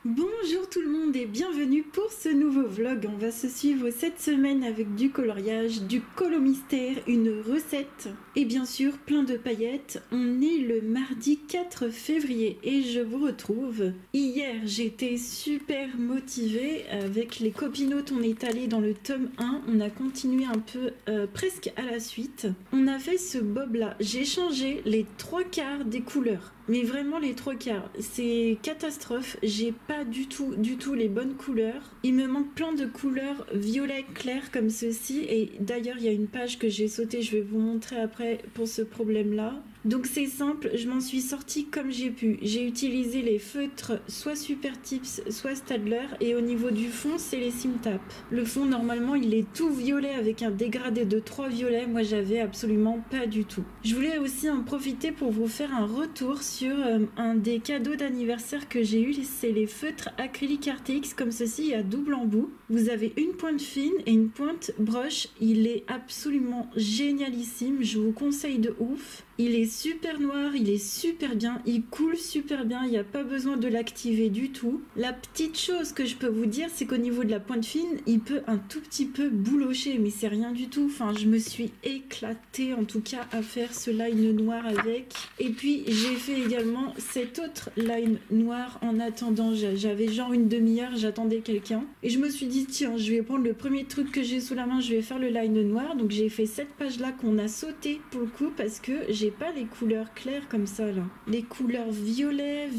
Bonjour tout le monde et bienvenue pour ce nouveau vlog. On va se suivre cette semaine avec du coloriage, du colo mystère, une recette et bien sûr plein de paillettes. On est le mardi 4 février et je vous retrouve. Hier j'étais super motivée avec les copinotes, on est allé dans le tome 1, on a continué un peu presque à la suite. On a fait ce bob là, j'ai changé les 3/4 des couleurs. Mais vraiment les 3/4, c'est catastrophe, j'ai pas du tout les bonnes couleurs. Il me manque plein de couleurs violet clair comme ceci et d'ailleurs il y a une page que j'ai sautée, je vais vous montrer après pour ce problème là. Donc c'est simple, je m'en suis sortie comme j'ai pu. J'ai utilisé les feutres soit Super Tips, soit Staedtler et au niveau du fond c'est les Simtap. Le fond normalement il est tout violet avec un dégradé de 3 violets, moi j'avais absolument pas du tout. Je voulais aussi en profiter pour vous faire un retour sur un des cadeaux d'anniversaire que j'ai eu, c'est les feutres acrylique RTX comme ceci à double embout. Vous avez une pointe fine et une pointe broche, il est absolument génialissime, je vous conseille de ouf. Il est super noir, il est super bien, il coule super bien, il n'y a pas besoin de l'activer du tout. La petite chose que je peux vous dire, c'est qu'au niveau de la pointe fine, il peut un tout petit peu boulocher, mais c'est rien du tout. Enfin, je me suis éclatée en tout cas à faire ce line noir avec. Et puis, j'ai fait également cet autre line noir en attendant. J'avais genre une demi-heure, j'attendais quelqu'un. Et je me suis dit, tiens, je vais prendre le premier truc que j'ai sous la main, je vais faire le line noir. Donc, j'ai fait cette page-là qu'on a sauté pour le coup parce que j'ai pas les couleurs claires comme ça là. Les couleurs violet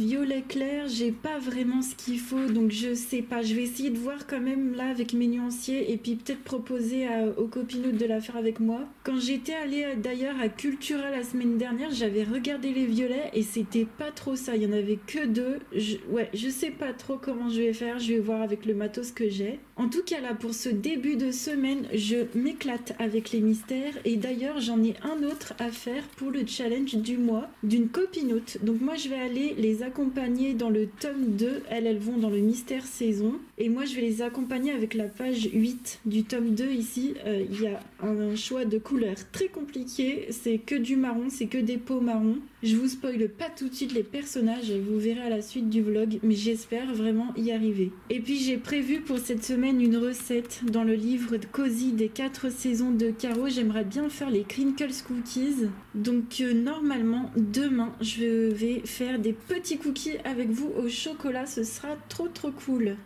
clair, j'ai pas vraiment ce qu'il faut donc je sais pas. Je vais essayer de voir quand même là avec mes nuanciers et puis peut-être proposer aux copinotes de la faire avec moi. Quand j'étais allée d'ailleurs à Cultura la semaine dernière, j'avais regardé les violets et c'était pas trop ça. Il y en avait que deux. Je sais pas trop comment je vais faire. Je vais voir avec le matos que j'ai. En tout cas là pour ce début de semaine, je m'éclate avec les mystères et d'ailleurs j'en ai un autre à faire pour le challenge du mois d'une copinote. Donc moi je vais aller les accompagner dans le tome 2, elles vont dans le mystère saison et moi je vais les accompagner avec la page 8 du tome 2 ici. Il y a un choix de couleurs très compliqué, c'est que du marron, c'est que des peaux marron. Je vous spoile pas tout de suite les personnages, vous verrez à la suite du vlog, mais j'espère vraiment y arriver. Et puis j'ai prévu pour cette semaine une recette dans le livre de Cozy des 4 saisons de Caro. J'aimerais bien faire les Crinkles Cookies. Donc normalement demain je vais faire des petits cookies avec vous au chocolat, ce sera trop cool.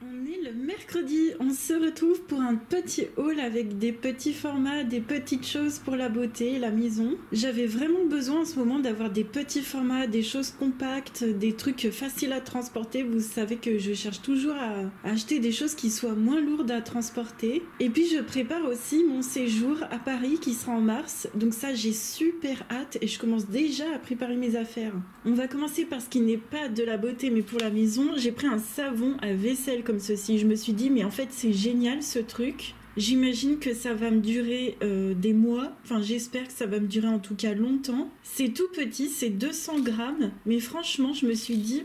On est le mercredi, on se retrouve pour un petit haul avec des petits formats, des petites choses pour la beauté, la maison. J'avais vraiment besoin en ce moment d'avoir des petits formats, des choses compactes, des trucs faciles à transporter. Vous savez que je cherche toujours à acheter des choses qui soient moins lourdes à transporter. Et puis je prépare aussi mon séjour à Paris qui sera en mars. Donc ça j'ai super hâte et je commence déjà à préparer mes affaires. On va commencer par ce qui n'est pas de la beauté mais pour la maison. J'ai pris un savon à vaisselle comme ceci. Je me suis dit mais en fait c'est génial ce truc. J'imagine que ça va me durer des mois, enfin j'espère que ça va me durer en tout cas longtemps. C'est tout petit, c'est 200 grammes, mais franchement je me suis dit,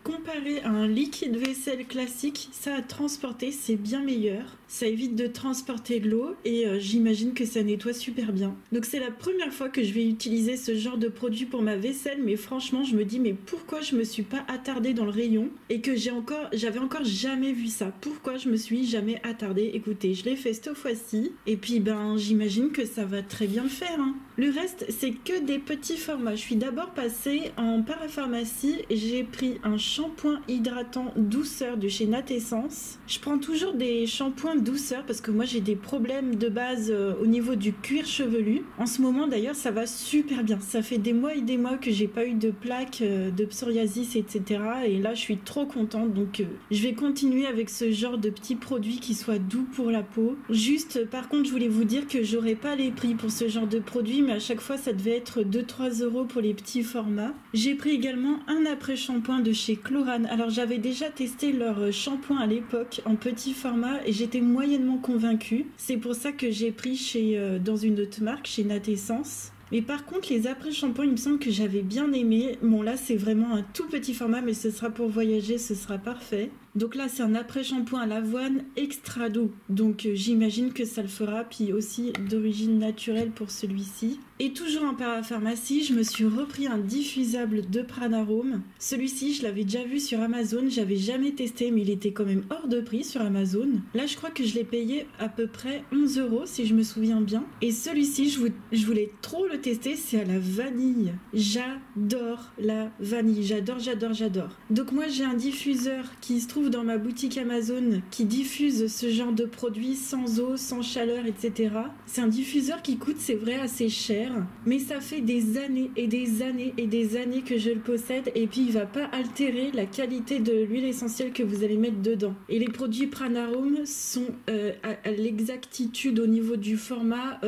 comparé à un liquide vaisselle classique, ça à transporter c'est bien meilleur. Ça évite de transporter de l'eau et j'imagine que ça nettoie super bien. Donc c'est la première fois que je vais utiliser ce genre de produit pour ma vaisselle, mais franchement je me dis mais pourquoi je me suis pas attardée dans le rayon et que j'avais encore jamais vu ça. Pourquoi je me suis jamais attardée? Écoutez, je l'ai fait cette fois-ci et puis ben j'imagine que ça va très bien le faire hein. Le reste c'est que des petits formats. Je suis d'abord passée en parapharmacie et j'ai pris un shampoing hydratant douceur de chez Nat Essence. Je prends toujours des shampoings douceur parce que moi j'ai des problèmes de base au niveau du cuir chevelu. En ce moment d'ailleurs ça va super bien. Ça fait des mois et des mois que j'ai pas eu de plaques, de psoriasis etc. Et là je suis trop contente donc je vais continuer avec ce genre de petits produits qui soient doux pour la peau. Juste par contre je voulais vous dire que j'aurais pas les prix pour ce genre de produit mais à chaque fois ça devait être 2-3 € pour les petits formats. J'ai pris également un après shampoing de chez Chlorane. Alors j'avais déjà testé leur shampoing à l'époque en petit format et j'étais moyennement convaincue. C'est pour ça que j'ai pris dans une autre marque, chez Nat Essence. Mais par contre, les après-shampoings, il me semble que j'avais bien aimé. Bon, là, c'est vraiment un tout petit format, mais ce sera pour voyager, ce sera parfait. Donc là, c'est un après-shampoing à l'avoine extra doux. Donc j'imagine que ça le fera. Puis aussi d'origine naturelle pour celui-ci. Et toujours en parapharmacie, je me suis repris un diffusable de Pranarome. Celui-ci, je l'avais déjà vu sur Amazon. J'avais jamais testé, mais il était quand même hors de prix sur Amazon. Là, je crois que je l'ai payé à peu près 11 € si je me souviens bien. Et celui-ci, je voulais trop le tester. C'est à la vanille. J'adore la vanille. J'adore. Donc moi, j'ai un diffuseur qui se trouve dans ma boutique Amazon qui diffuse ce genre de produits sans eau, sans chaleur, etc. C'est un diffuseur qui coûte, c'est vrai, assez cher, mais ça fait des années et des années et des années que je le possède, et puis il va pas altérer la qualité de l'huile essentielle que vous allez mettre dedans. Et les produits Pranarome sont à l'exactitude au niveau du format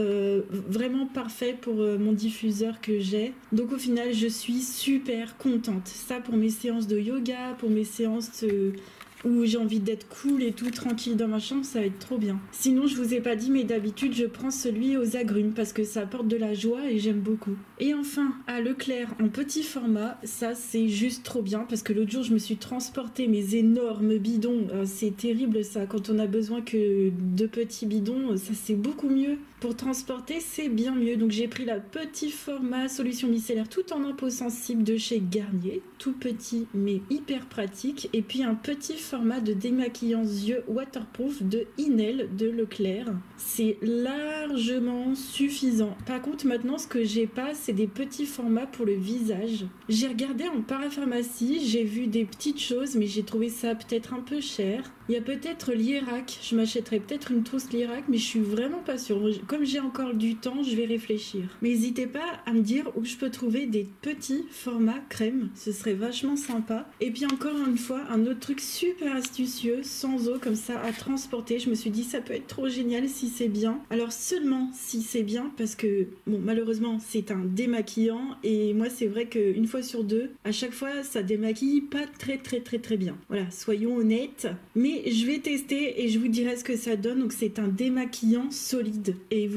vraiment parfait pour mon diffuseur que j'ai. Donc au final, je suis super contente. Ça pour mes séances de yoga, pour mes séances où j'ai envie d'être cool et tout tranquille dans ma chambre, ça va être trop bien. Sinon, je vous ai pas dit, mais d'habitude, je prends celui aux agrumes parce que ça apporte de la joie et j'aime beaucoup. Et enfin, à Leclerc, en petit format, ça c'est juste trop bien parce que l'autre jour, je me suis transporté mes énormes bidons. C'est terrible ça, quand on a besoin que de petits bidons, ça c'est beaucoup mieux. Pour transporter, c'est bien mieux. Donc j'ai pris la petit format solution micellaire tout en impôt sensible de chez Garnier, tout petit mais hyper pratique. Et puis un petit format de démaquillant yeux waterproof de Inel de Leclerc. C'est largement suffisant. Par contre, maintenant, ce que j'ai pas, c'est des petits formats pour le visage. J'ai regardé en parapharmacie, j'ai vu des petites choses, mais j'ai trouvé ça peut-être un peu cher. Il y a peut-être l'Irak, je m'achèterais peut-être une trousse l'Irak, mais je suis vraiment pas sûre. Comme j'ai encore du temps, je vais réfléchir. Mais n'hésitez pas à me dire où je peux trouver des petits formats crème, ce serait vachement sympa. Et puis encore une fois, un autre truc super astucieux, sans eau comme ça à transporter. Je me suis dit ça peut être trop génial si c'est bien. Alors seulement si c'est bien, parce que bon, malheureusement c'est un démaquillant et moi c'est vrai qu'une fois sur deux, à chaque fois ça démaquille pas très bien. Voilà, soyons honnêtes. Mais je vais tester et je vous dirai ce que ça donne. Donc c'est un démaquillant solide et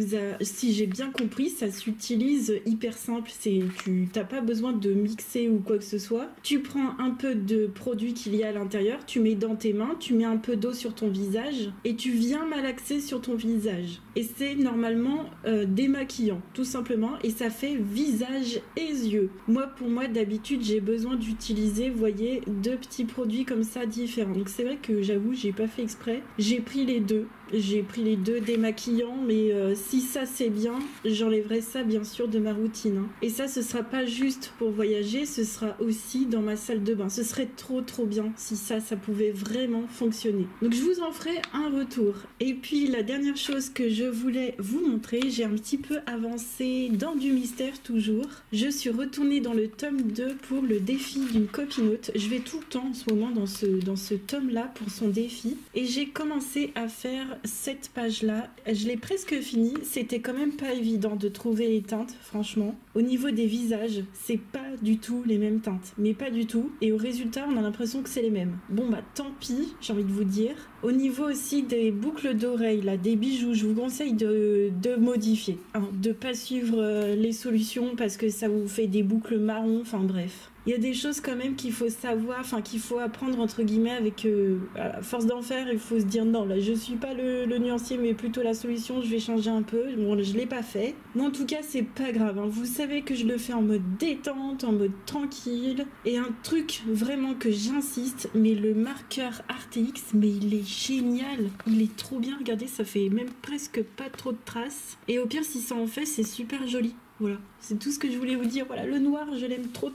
si j'ai bien compris, ça s'utilise hyper simple. Tu n'as pas besoin de mixer ou quoi que ce soit. Tu prends un peu de produit qu'il y a à l'intérieur, tu mets dans tes mains, tu mets un peu d'eau sur ton visage et tu viens malaxer sur ton visage. Et c'est normalement démaquillant, tout simplement, et ça fait visage et yeux. Pour moi d'habitude, j'ai besoin d'utiliser, vous voyez, deux petits produits comme ça différents. Donc c'est vrai que j'avoue, j'ai pas fait exprès. J'ai pris les deux démaquillants, mais si ça c'est bien, j'enlèverai ça bien sûr de ma routine. Hein. Et ça, ce sera pas juste pour voyager, ce sera aussi dans ma salle de bain. Ce serait trop bien si ça pouvait vraiment fonctionner. Donc je vous en ferai un retour. Et puis la dernière chose que je voulais vous montrer, j'ai un petit peu avancé dans du mystère toujours. Je suis retournée dans le tome 2 pour le défi d'une copinote. Je vais tout le temps en ce moment dans ce tome-là pour son défi. Et j'ai commencé à faire cette page-là. Je l'ai presque fini. C'était quand même pas évident de trouver les teintes, franchement. Au niveau des visages, c'est pas du tout les mêmes teintes. Mais pas du tout. Et au résultat, on a l'impression que c'est les mêmes. Bon bah tant pis, j'ai envie de vous dire. Au niveau aussi des boucles d'oreilles, là, des bijoux, je vous conseille de modifier. Hein, de pas suivre les solutions parce que ça vous fait des boucles marron, enfin bref. Il y a des choses quand même qu'il faut savoir, enfin qu'il faut apprendre entre guillemets avec à force d'en faire, il faut se dire non, là je suis pas le nuancier mais plutôt la solution, je vais changer un peu. Bon, je l'ai pas fait. Mais en tout cas, c'est pas grave. Hein. Vous savez que je le fais en mode détente, en mode tranquille. Et un truc vraiment que j'insiste, mais le marqueur RTX, mais il est génial. Il est trop bien. Regardez, ça fait même presque pas trop de traces. Et au pire, si ça en fait, c'est super joli. Voilà, c'est tout ce que je voulais vous dire. Voilà, le noir, je l'aime trop.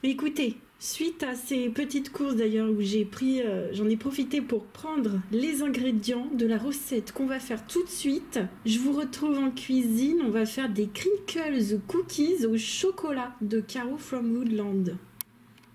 Mais écoutez, suite à ces petites courses d'ailleurs où j'en ai profité pour prendre les ingrédients de la recette qu'on va faire tout de suite. Je vous retrouve en cuisine. On va faire des crinkles cookies au chocolat de Caro from Woodland.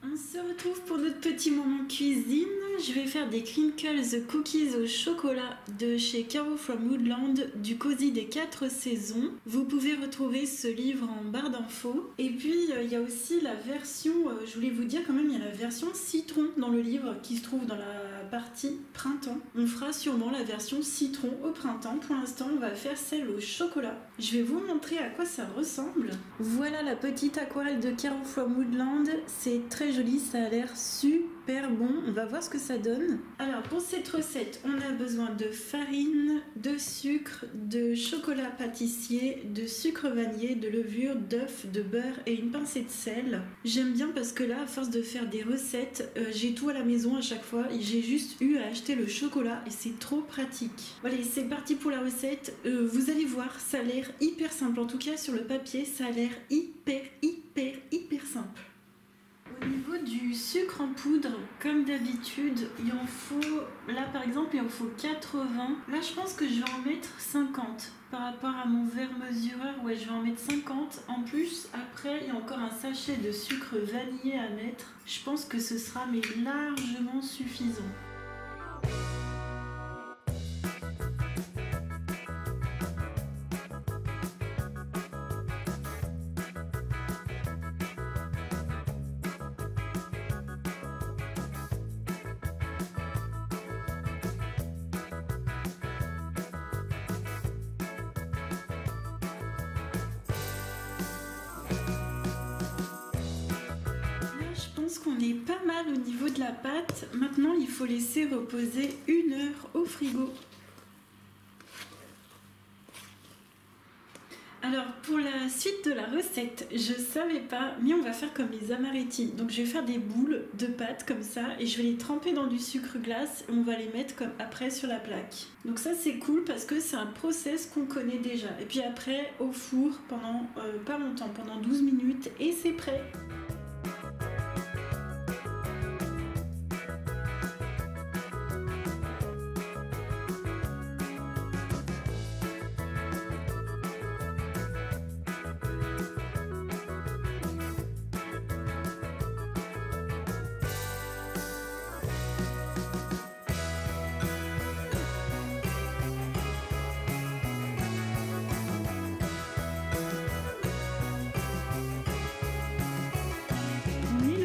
On se retrouve pour notre petit moment cuisine. Je vais faire des crinkles cookies au chocolat de chez Caro from Woodland du Cosy des 4 saisons. Vous pouvez retrouver ce livre en barre d'infos. Et puis il y a aussi la version, je voulais vous dire quand même, il y a la version citron dans le livre qui se trouve dans la partie printemps. On fera sûrement la version citron au printemps. Pour l'instant, on va faire celle au chocolat. Je vais vous montrer à quoi ça ressemble. Voilà la petite aquarelle de Caro from Woodland. C'est très joli, ça a l'air super hyper bon. On va voir ce que ça donne. Alors pour cette recette, on a besoin de farine, de sucre, de chocolat pâtissier, de sucre vanillé, de levure, d'œufs, de beurre et une pincée de sel. J'aime bien parce que là, à force de faire des recettes, j'ai tout à la maison à chaque fois. J'ai juste eu à acheter le chocolat et c'est trop pratique. Voilà, c'est parti pour la recette. Vous allez voir, ça a l'air hyper simple. En tout cas, sur le papier, ça a l'air hyper simple. Au niveau du sucre en poudre, comme d'habitude, il en faut, là par exemple, il en faut 80. Là, je pense que je vais en mettre 50 par rapport à mon verre mesureur. Ouais, je vais en mettre 50. En plus, après, il y a encore un sachet de sucre vanillé à mettre. Je pense que ce sera mais largement suffisant. Qu'on est pas mal au niveau de la pâte. Maintenant, il faut laisser reposer 1 heure au frigo. Alors, pour la suite de la recette, je savais pas, mais on va faire comme les amaretti. Donc, je vais faire des boules de pâte comme ça et je vais les tremper dans du sucre glace et on va les mettre comme après sur la plaque. Donc ça, c'est cool parce que c'est un process qu'on connaît déjà. Et puis après, au four pendant pas longtemps, pendant 12 minutes et c'est prêt.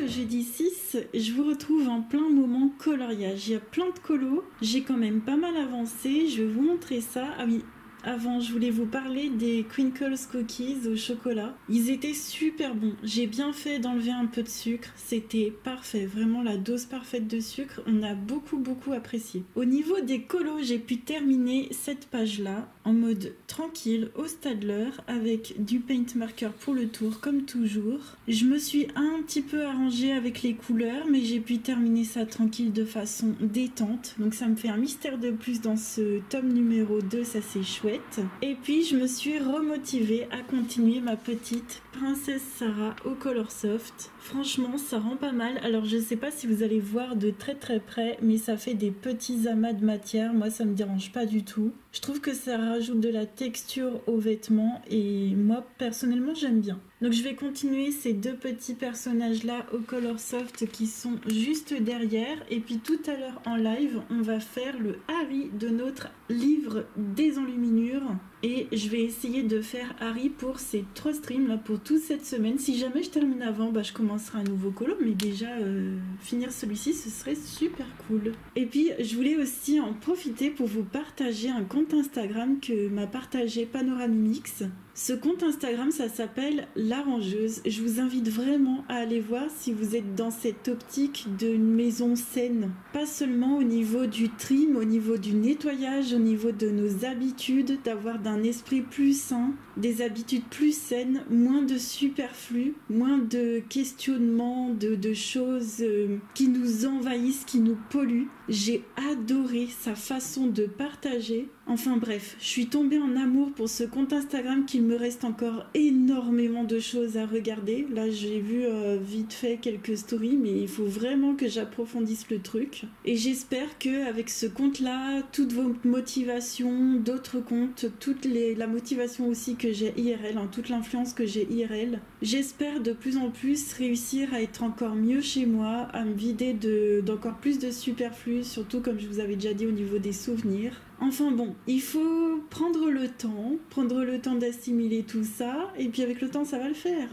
Jeudi 6, je vous retrouve en plein moment coloriage. Il y a plein de colos, j'ai quand même pas mal avancé, je vais vous montrer ça. Ah oui, avant je voulais vous parler des Crinkles Cookies au chocolat. Ils étaient super bons, j'ai bien fait d'enlever un peu de sucre, c'était parfait, vraiment la dose parfaite de sucre, on a beaucoup apprécié. Au niveau des colos, j'ai pu terminer cette page là en mode tranquille au Staedtler avec du paint marker pour le tour comme toujours. Je me suis un petit peu arrangée avec les couleurs mais j'ai pu terminer ça tranquille de façon détente. Donc ça me fait un mystère de plus dans ce tome numéro 2, ça c'est chouette. Et puis je me suis remotivée à continuer ma petite Princesse Sarah au Color Soft. Franchement ça rend pas mal. Alors je sais pas si vous allez voir de très près mais ça fait des petits amas de matière. Moi ça me dérange pas du tout. Je trouve que ça rajoute de la texture aux vêtements et moi personnellement j'aime bien. Donc je vais continuer ces deux petits personnages là au Color Soft qui sont juste derrière et puis tout à l'heure en live on va faire le Harry de notre livre des enluminures et je vais essayer de faire Harry pour ces 3 streams là pour toute cette semaine. Si jamais je termine avant, bah, je commencerai un nouveau colo mais déjà finir celui-ci ce serait super cool. Et puis je voulais aussi en profiter pour vous partager un compte Instagram que m'a partagé Panoramimix. Ce compte Instagram, ça s'appelle L'Arrangeuse. Je vous invite vraiment à aller voir si vous êtes dans cette optique d'une maison saine. Pas seulement au niveau du trim, au niveau du nettoyage, au niveau de nos habitudes, d'avoir d'un esprit plus sain, des habitudes plus saines, moins de superflu, moins de questionnements, de choses qui nous envahissent, qui nous polluent. J'ai adoré sa façon de partager. Enfin bref, je suis tombée en amour pour ce compte Instagram qu'il me reste encore énormément de choses à regarder. Là, j'ai vu vite fait quelques stories, mais il faut vraiment que j'approfondisse le truc. Et j'espère qu'avec ce compte-là, toutes vos motivations, d'autres comptes, la motivation aussi que j'ai IRL, toute l'influence que j'ai IRL, j'espère de plus en plus réussir à être encore mieux chez moi, à me vider d'encore plus de superflu, surtout comme je vous avais déjà dit au niveau des souvenirs. Enfin bon, il faut prendre le temps d'assimiler tout ça, et puis avec le temps ça va le faire.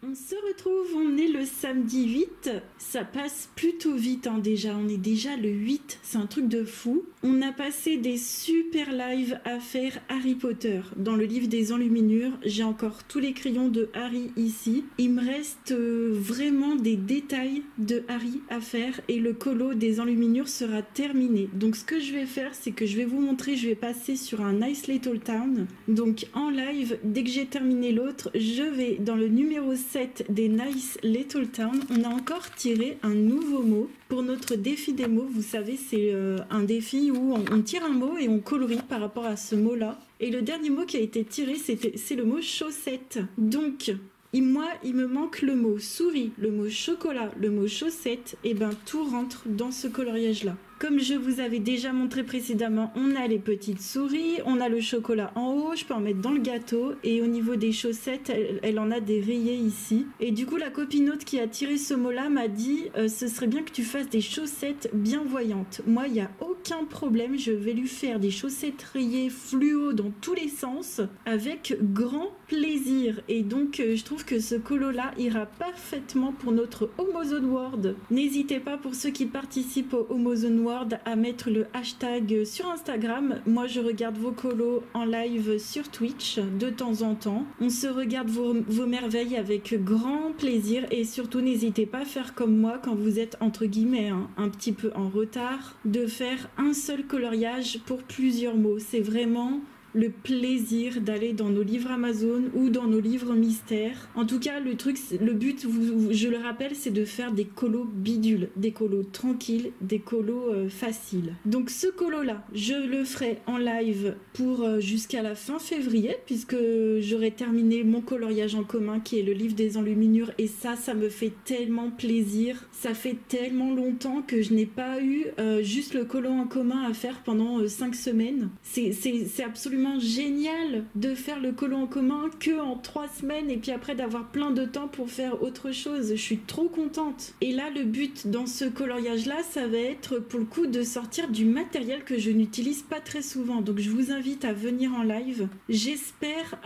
On se retrouve, on est le samedi 8, ça passe plutôt vite déjà, on est déjà le 8, c'est un truc de fou. On a passé des super lives à faire Harry Potter. Dans le livre des enluminures, j'ai encore tous les crayons de Harry ici. Il me reste vraiment des détails de Harry à faire et le colo des enluminures sera terminé. Donc ce que je vais faire, c'est que je vais vous montrer, je vais passer sur un Nice Little Town. Donc en live, dès que j'ai terminé l'autre, je vais dans le numéro 7 des Nice Little Town. On a encore tiré un nouveau mot pour notre défi des mots. Vous savez, c'est un défi où on tire un mot et on colorie par rapport à ce mot-là. Et le dernier mot qui a été tiré, c'est le mot chaussette. Donc, il me manque le mot souris, le mot chocolat, le mot chaussette. Et ben, tout rentre dans ce coloriage-là. Comme je vous avais déjà montré précédemment, on a les petites souris, on a le chocolat en haut, je peux en mettre dans le gâteau. Et au niveau des chaussettes, elle en a des rayés ici. Et du coup, la copinote qui a tiré ce mot-là m'a dit ce serait bien que tu fasses des chaussettes bien voyantes. Moi, il n'y a aucun problème, je vais lui faire des chaussettes rayées fluo dans tous les sens avec grand plaisir. Et donc, je trouve que ce colo-là ira parfaitement pour notre Homozone World. N'hésitez pas, pour ceux qui participent au Homozone World, à mettre le hashtag sur Instagram. Moi, je regarde vos colos en live sur Twitch de temps en temps. On se regarde vos merveilles avec grand plaisir et surtout, n'hésitez pas à faire comme moi quand vous êtes entre guillemets un petit peu en retard, de faire un seul coloriage pour plusieurs mots. C'est vraiment le plaisir d'aller dans nos livres Amazon ou dans nos livres mystères. En tout cas, le but, je le rappelle, c'est de faire des colos bidules, des colos tranquilles, des colos faciles. Donc ce colo-là, je le ferai en live pour jusqu'à la fin février, puisque j'aurai terminé mon coloriage en commun, qui est le livre des enluminures, et ça me fait tellement plaisir. Ça fait tellement longtemps que je n'ai pas eu juste le colo en commun à faire pendant 5 semaines. C'est absolument génial de faire le colo en commun que en 3 semaines et puis après d'avoir plein de temps pour faire autre chose. Je suis trop contente. Et là, le but dans ce coloriage là, ça va être pour le coup de sortir du matériel que je n'utilise pas très souvent. Donc je vous invite à venir en live. J'espère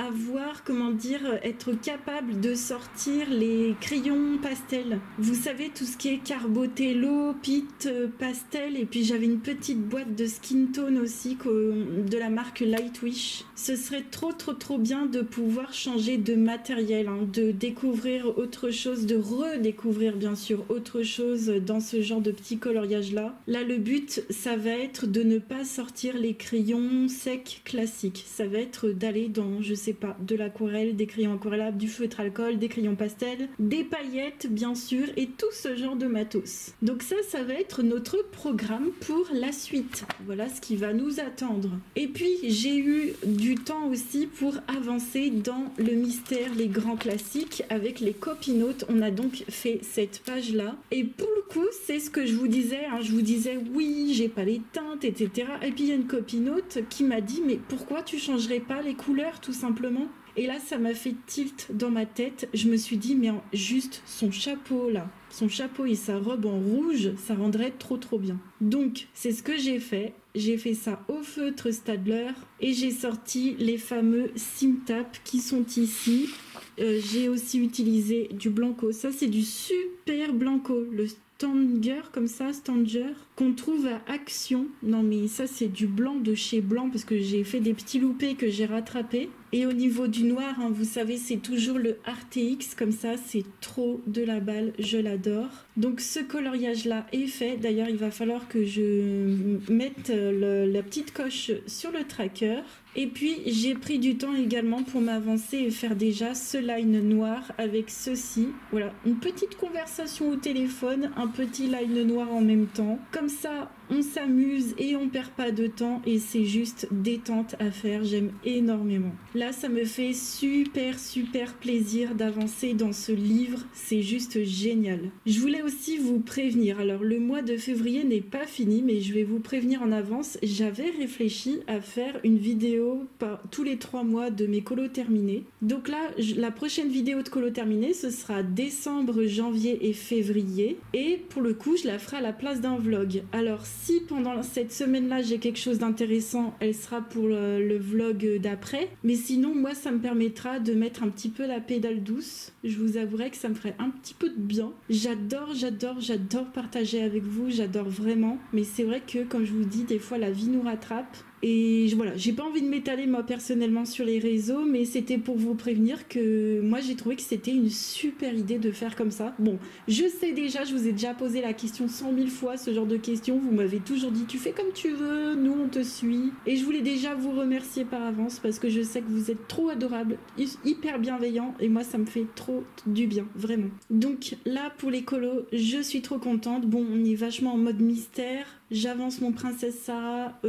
être capable de sortir les crayons pastels. Vous savez, tout ce qui est Carbotello, Pit, pastel, et puis j'avais une petite boîte de skin tone aussi de la marque Lightwish. Ce serait trop bien de pouvoir changer de matériel, de découvrir autre chose, de redécouvrir bien sûr autre chose dans ce genre de petit coloriage là. Là, le but, ça va être de ne pas sortir les crayons secs classiques. Ça va être d'aller dans, je sais pas, de l'aquarelle, des crayons aquarellables, du feutre alcool, des crayons pastels, des paillettes bien sûr, et tout ce genre de matos. Donc ça va être notre programme pour la suite. Voilà ce qui va nous attendre. Et puis j'ai eu du temps aussi pour avancer dans le mystère, les grands classiques avec les copinotes. On a donc fait cette page là et pour le coup c'est ce que je vous disais, je vous disais oui j'ai pas les teintes etc, et puis il y a une copinote qui m'a dit mais pourquoi tu changerais pas les couleurs tout simplement. Et là, ça m'a fait tilt dans ma tête. Je me suis dit, mais juste son chapeau là, son chapeau et sa robe en rouge, ça rendrait trop bien. Donc, c'est ce que j'ai fait. J'ai fait ça au feutre Staedtler et j'ai sorti les fameux Simtap qui sont ici. J'ai aussi utilisé du Blanco. Ça, c'est du super Blanco. Le Stanger, comme ça, Stanger, qu'on trouve à Action. Non, mais ça, c'est du blanc de chez Blanc parce que j'ai fait des petits loupés que j'ai rattrapés. Et au niveau du noir, vous savez, c'est toujours le RTX, comme ça, c'est trop de la balle, je l'adore. Donc ce coloriage-là est fait. D'ailleurs, il va falloir que je mette la petite coche sur le tracker. Et puis, j'ai pris du temps également pour m'avancer et faire déjà ce line noir avec ceci. Voilà, une petite conversation au téléphone, un petit line noir en même temps. Comme ça, on s'amuse et on perd pas de temps et c'est juste détente à faire, j'aime énormément. Là, ça me fait super plaisir d'avancer dans ce livre, c'est juste génial. Je voulais aussi vous prévenir, alors le mois de février n'est pas fini, mais je vais vous prévenir en avance, j'avais réfléchi à faire une vidéo tous les 3 mois de mes colos terminés. Donc là, la prochaine vidéo de colos terminés, ce sera décembre, janvier et février, et pour le coup, je la ferai à la place d'un vlog. Alors si pendant cette semaine-là j'ai quelque chose d'intéressant, elle sera pour le vlog d'après. Mais sinon, moi, ça me permettra de mettre un petit peu la pédale douce. Je vous avouerai que ça me ferait un petit peu de bien. J'adore partager avec vous, j'adore vraiment. Mais c'est vrai que, comme je vous dis, des fois la vie nous rattrape. Et voilà, j'ai pas envie de m'étaler moi personnellement sur les réseaux, mais c'était pour vous prévenir que moi j'ai trouvé que c'était une super idée de faire comme ça. Bon, je sais déjà, je vous ai déjà posé la question 100 000 fois, ce genre de questions, vous m'avez toujours dit tu fais comme tu veux, nous on te suit. Et je voulais déjà vous remercier par avance parce que je sais que vous êtes trop adorables, hyper bienveillants et moi ça me fait trop du bien, vraiment. Donc là pour les colos, je suis trop contente. Bon, on est vachement en mode mystère. J'avance mon princesse Sarah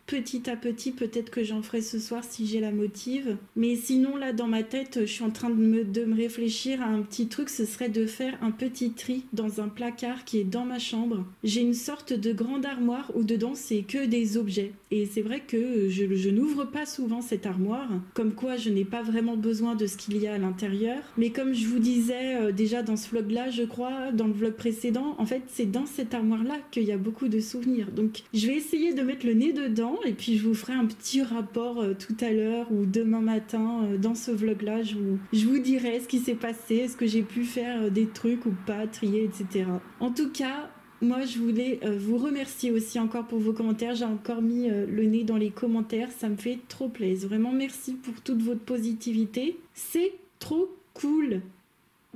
petit à petit, peut-être que j'en ferai ce soir si j'ai la motive. Mais sinon là dans ma tête, je suis en train de me réfléchir à un petit truc, ce serait de faire un petit tri dans un placard qui est dans ma chambre. J'ai une sorte de grande armoire où dedans c'est que des objets. Et c'est vrai que je n'ouvre pas souvent cette armoire, comme quoi je n'ai pas vraiment besoin de ce qu'il y a à l'intérieur. Mais comme je vous disais déjà dans ce vlog là, je crois, dans le vlog précédent, en fait c'est dans cette armoire là qu'il y a beaucoup de souvenirs. Donc je vais essayer de mettre le nez dedans et puis je vous ferai un petit rapport tout à l'heure ou demain matin dans ce vlog là. Je vous dirai ce qui s'est passé, est-ce que j'ai pu faire des trucs ou pas, trier, etc. En tout cas, moi je voulais vous remercier aussi encore pour vos commentaires. J'ai encore mis le nez dans les commentaires, ça me fait trop plaisir. Vraiment merci pour toute votre positivité, c'est trop cool.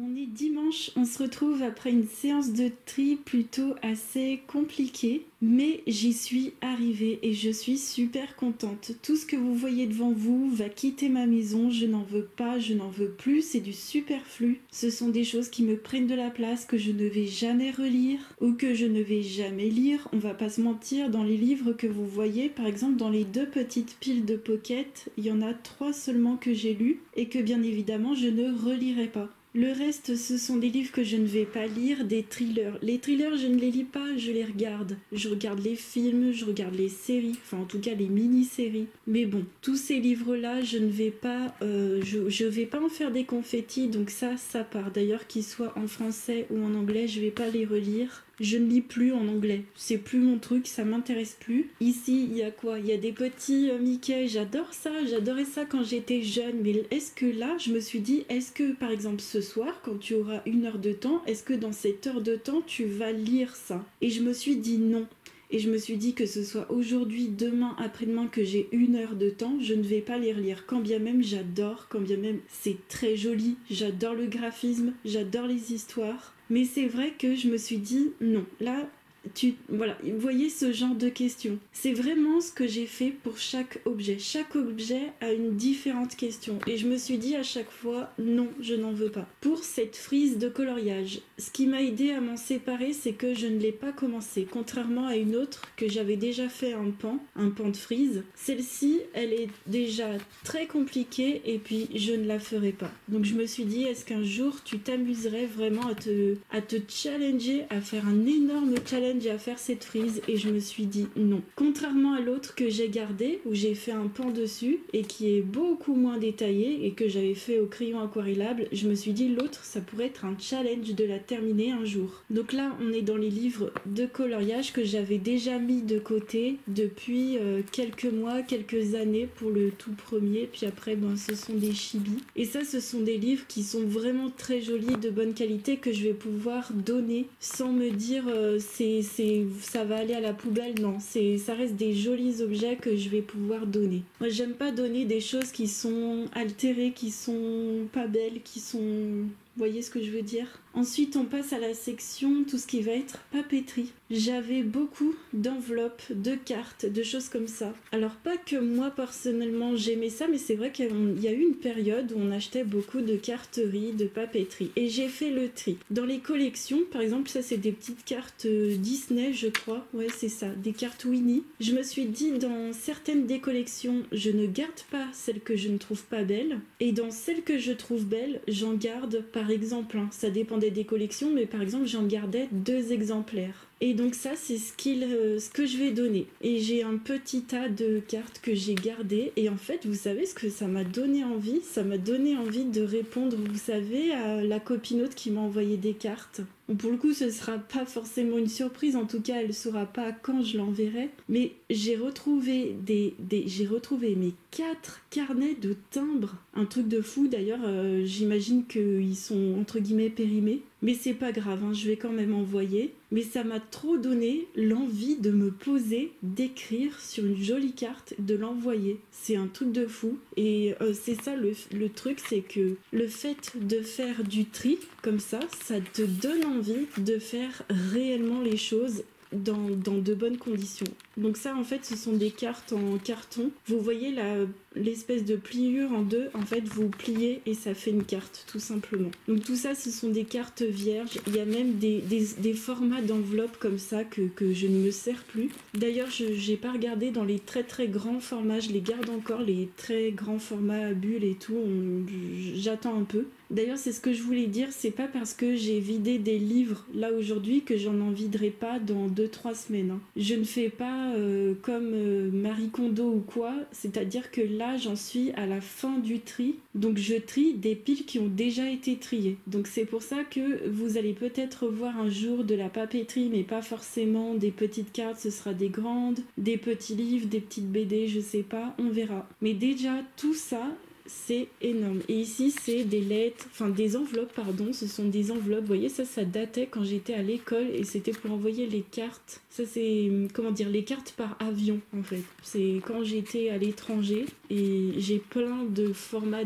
On est dimanche, on se retrouve après une séance de tri plutôt assez compliquée, mais j'y suis arrivée et je suis super contente. Tout ce que vous voyez devant vous va quitter ma maison, je n'en veux pas, je n'en veux plus, c'est du superflu. Ce sont des choses qui me prennent de la place, que je ne vais jamais relire ou que je ne vais jamais lire. On va pas se mentir, dans les livres que vous voyez, par exemple dans les 2 petites piles de Pocket, il y en a 3 seulement que j'ai lus et que bien évidemment je ne relirai pas. Le reste, ce sont des livres que je ne vais pas lire, des thrillers. Les thrillers, je ne les lis pas, je les regarde. Je regarde les films, je regarde les séries, enfin en tout cas les mini-séries. Mais bon, tous ces livres-là, je ne vais pas, je vais pas en faire des confettis, donc ça part. D'ailleurs, qu'ils soient en français ou en anglais, je vais pas les relire. Je ne lis plus en anglais, c'est plus mon truc, ça m'intéresse plus. Ici, il y a quoi? Il y a des petits Mickey, j'adore ça, j'adorais ça quand j'étais jeune. Mais est-ce que là, je me suis dit, est-ce que par exemple ce soir, quand tu auras 1 heure de temps, est-ce que dans cette heure de temps, tu vas lire ça? Et je me suis dit non. Et je me suis dit que ce soit aujourd'hui, demain, après-demain que j'ai 1 heure de temps, je ne vais pas les relire. Quand bien même j'adore, quand bien même c'est très joli, j'adore le graphisme, j'adore les histoires. Mais c'est vrai que je me suis dit non, là voilà, vous voyez ce genre de questions. C'est vraiment ce que j'ai fait pour chaque objet. Chaque objet a une différente question. Et je me suis dit à chaque fois, non, je n'en veux pas. Pour cette frise de coloriage, ce qui m'a aidé à m'en séparer, c'est que je ne l'ai pas commencé. Contrairement à une autre que j'avais déjà fait un pan de frise. Celle-ci, elle est déjà très compliquée et puis je ne la ferai pas. Donc je me suis dit, est-ce qu'un jour tu t'amuserais vraiment à te challenger, à faire un énorme challenge à faire cette frise? Et je me suis dit non. Contrairement à l'autre que j'ai gardé, où j'ai fait un pan dessus et qui est beaucoup moins détaillé et que j'avais fait au crayon aquarellable, je me suis dit l'autre ça pourrait être un challenge de la terminer un jour. Donc là on est dans les livres de coloriage que j'avais déjà mis de côté depuis quelques mois, quelques années pour le tout premier, puis après ce sont des chibis. Et ça ce sont des livres qui sont vraiment très jolis, de bonne qualité, que je vais pouvoir donner sans me dire ça va aller à la poubelle. Non, ça reste des jolis objets que je vais pouvoir donner. Moi j'aime pas donner des choses qui sont altérées, qui sont pas belles, qui sont... Vous voyez ce que je veux dire? Ensuite, on passe à la section tout ce qui va être papeterie. J'avais beaucoup d'enveloppes, de cartes, de choses comme ça. Alors pas que moi personnellement j'aimais ça, mais c'est vrai qu'il y a eu une période où on achetait beaucoup de carterie, de papeterie. Et j'ai fait le tri. Dans les collections, par exemple, ça c'est des petites cartes Disney, je crois. Ouais, c'est ça, des cartes Winnie. Je me suis dit, dans certaines des collections, je ne garde pas celles que je ne trouve pas belles. Et dans celles que je trouve belles, j'en garde par exemple, ça dépendait des collections, mais par exemple j'en gardais 2 exemplaires. Et donc ça, c'est ce que je vais donner. Et j'ai un petit tas de cartes que j'ai gardées. Et en fait, vous savez ce que ça m'a donné envie? Ça m'a donné envie de répondre, vous savez, à la copinote qui m'a envoyé des cartes. Bon, pour le coup, ce sera pas forcément une surprise. En tout cas, elle saura pas quand je l'enverrai. Mais j'ai retrouvé j'ai retrouvé mes 4 carnets de timbres. Un truc de fou. D'ailleurs, j'imagine qu'ils sont entre guillemets périmés. Mais c'est pas grave, hein, je vais quand même envoyer. Mais ça m'a trop donné l'envie de me poser, d'écrire sur une jolie carte, de l'envoyer. C'est un truc de fou. Et c'est ça le truc, c'est que le fait de faire du tri comme ça te donne envie de faire réellement les choses dans de bonnes conditions. Donc ça, en fait, ce sont des cartes en carton. Vous voyez l'espèce de pliure en deux. En fait, vous pliez et ça fait une carte, tout simplement. Donc tout ça, ce sont des cartes vierges. Il y a même des formats d'enveloppes comme ça que je ne me sers plus. D'ailleurs, je n'ai pas regardé dans les très très grands formats. Je les garde encore, les très grands formats à bulles et tout. J'attends un peu. D'ailleurs, c'est ce que je voulais dire, c'est pas parce que j'ai vidé des livres là aujourd'hui que j'en en viderai pas dans 2-3 semaines. Hein. Je ne fais pas comme Marie Kondo ou quoi, c'est-à-dire que là j'en suis à la fin du tri, donc je trie des piles qui ont déjà été triées. Donc c'est pour ça que vous allez peut-être voir un jour de la papeterie, mais pas forcément des petites cartes, ce sera des grandes, des petits livres, des petites BD, je sais pas, on verra. Mais déjà tout ça, c'est énorme. Et ici, c'est des lettres, enfin des enveloppes, pardon, ce sont des enveloppes. Vous voyez, ça datait quand j'étais à l'école et c'était pour envoyer les cartes. Ça, c'est, comment dire, les cartes par avion, en fait. C'est quand j'étais à l'étranger et j'ai plein de formats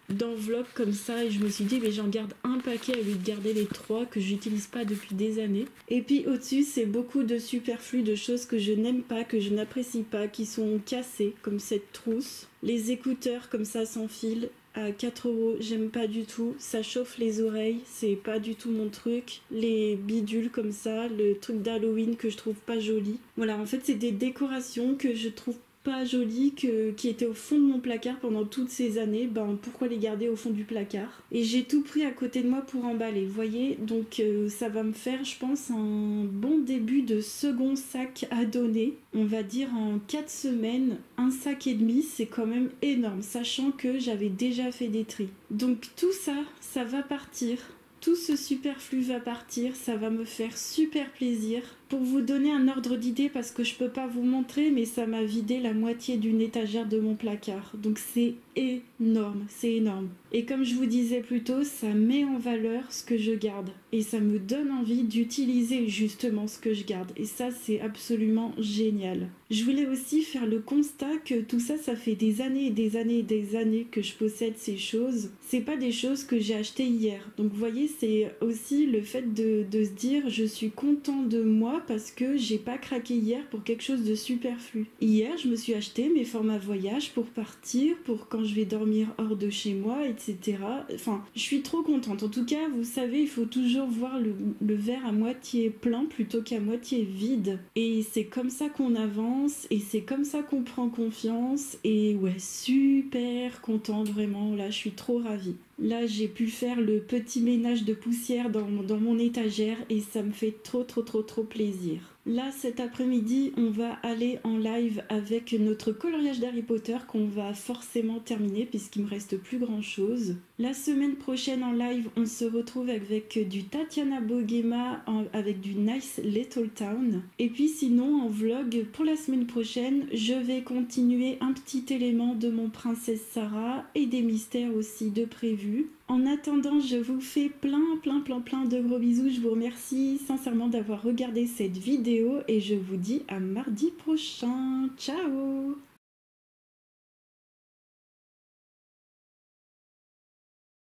d'enveloppes comme ça et je me suis dit mais j'en garde un paquet au lieu de garder les 3 que j'utilise pas depuis des années. Et puis au-dessus c'est beaucoup de superflu, de choses que je n'aime pas, que je n'apprécie pas, qui sont cassées comme cette trousse. Les écouteurs comme ça sans fil à 4 €, j'aime pas du tout, ça chauffe les oreilles, c'est pas du tout mon truc. Les bidules comme ça, le truc d'Halloween que je trouve pas joli. Voilà, en fait c'est des décorations que je trouve pas jolies, qui étaient au fond de mon placard pendant toutes ces années. Ben pourquoi les garder au fond du placard? Et j'ai tout pris à côté de moi pour emballer, vous voyez. Donc ça va me faire, je pense, un bon début de second sac à donner. On va dire en 4 semaines, un sac et demi, c'est quand même énorme, sachant que j'avais déjà fait des tris. Donc tout ça, ça va partir. Tout ce superflu va partir, ça va me faire super plaisir. Pour vous donner un ordre d'idée, parce que je peux pas vous montrer, mais ça m'a vidé la moitié d'une étagère de mon placard. Donc c'est énorme, c'est énorme. Et comme je vous disais plus tôt, ça met en valeur ce que je garde. Et ça me donne envie d'utiliser justement ce que je garde. Et ça, c'est absolument génial. Je voulais aussi faire le constat que tout ça, ça fait des années et des années et des années que je possède ces choses. C'est pas des choses que j'ai achetées hier. Donc vous voyez, c'est aussi le fait de se dire je suis content de moi parce que j'ai pas craqué hier pour quelque chose de superflu. Hier, je me suis acheté mes formats voyage pour partir, pour quand je vais dormir hors de chez moi, etc. Enfin, je suis trop contente. En tout cas, vous savez, il faut toujours voir le verre à moitié plein plutôt qu'à moitié vide. Et c'est comme ça qu'on avance et c'est comme ça qu'on prend confiance. Et ouais, super contente, vraiment. Là, je suis trop ravie. Là, j'ai pu faire le petit ménage de poussière dans mon étagère et ça me fait trop plaisir. Là, cet après-midi, on va aller en live avec notre coloriage d'Harry Potter qu'on va forcément terminer puisqu'il me reste plus grand-chose. La semaine prochaine en live, on se retrouve avec du Tatiana Bogema avec du Nice Little Town. Et puis sinon, en vlog pour la semaine prochaine, je vais continuer un petit élément de mon Princesse Sarah et des mystères aussi de prévu. En attendant, je vous fais plein de gros bisous. Je vous remercie sincèrement d'avoir regardé cette vidéo et je vous dis à mardi prochain. Ciao!